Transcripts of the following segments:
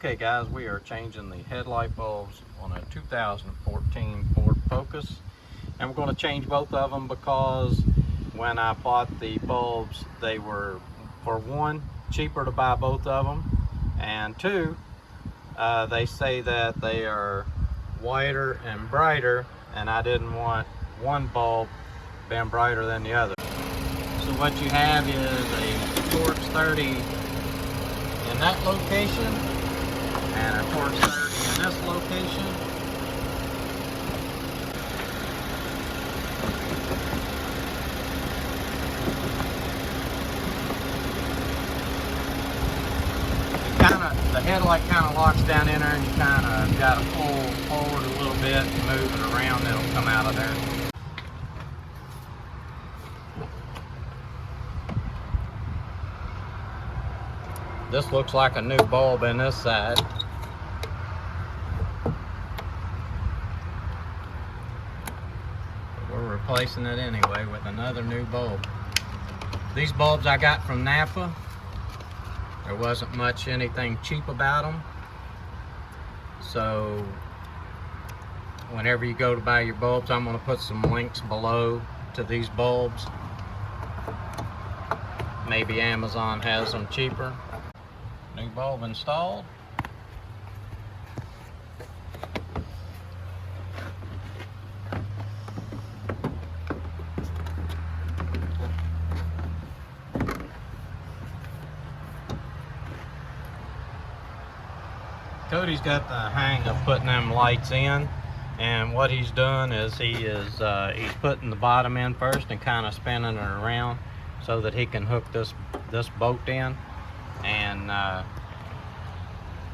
Okay guys, we are changing the headlight bulbs on a 2014 Ford Focus, and we're going to change both of them because when I bought the bulbs, they were, for one, cheaper to buy both of them, and two, they say that they are whiter and brighter, and I didn't want one bulb being brighter than the other. So what you have is a Torx 30 in that location and a Torx 30 in this location. The headlight kind of locks down in there, and you kind of got to pull forward a little bit and move it around, it'll come out of there. This looks like a new bulb in this side. But we're replacing it anyway with another new bulb. These bulbs I got from Napa. There wasn't much anything cheap about them. So whenever you go to buy your bulbs, I'm going to put some links below to these bulbs. Maybe Amazon has them cheaper. New bulb installed. Cody's got the hang of putting them lights in, and what he's done is he's putting the bottom in first and kind of spinning it around so that he can hook this bolt in, and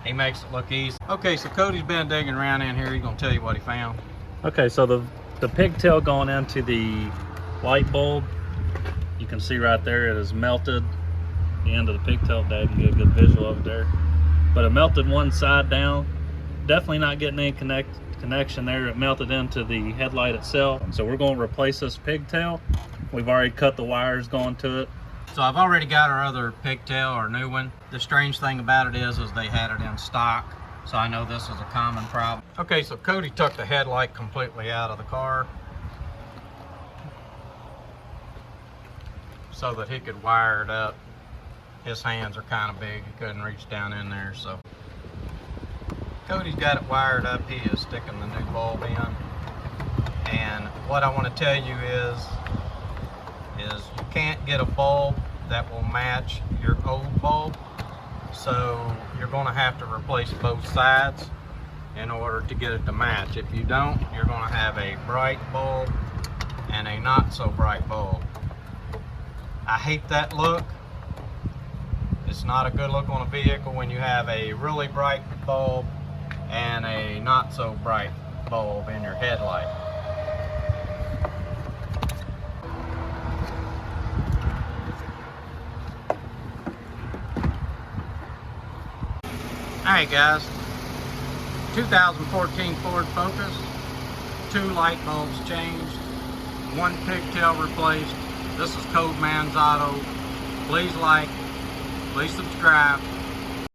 he makes it look easy. Okay, so Cody's been digging around in here. He's gonna tell you what he found. Okay, so the pigtail going into the light bulb, you can see right there it is melted. The end of the pigtail, Dad, you get a good visual of it there. But it melted one side down. Definitely not getting any connection there. It melted into the headlight itself. And so we're going to replace this pigtail. We've already cut the wires going to it. So I've already got our other pigtail, our new one. The strange thing about it is they had it in stock. So I know this is a common problem. Okay, so Cody took the headlight completely out of the car so that he could wire it up. His hands are kind of big, he couldn't reach down in there, so. Cody's got it wired up, he is sticking the new bulb in. And what I want to tell you is you can't get a bulb that will match your old bulb. So you're gonna have to replace both sides in order to get it to match. If you don't, you're gonna have a bright bulb and a not so bright bulb. I hate that look. It's not a good look on a vehicle when you have a really bright bulb and a not so bright bulb in your headlight. Alright guys, 2014 Ford Focus, 2 light bulbs changed, 1 pigtail replaced. This is Code Man's Auto. Please like, please subscribe.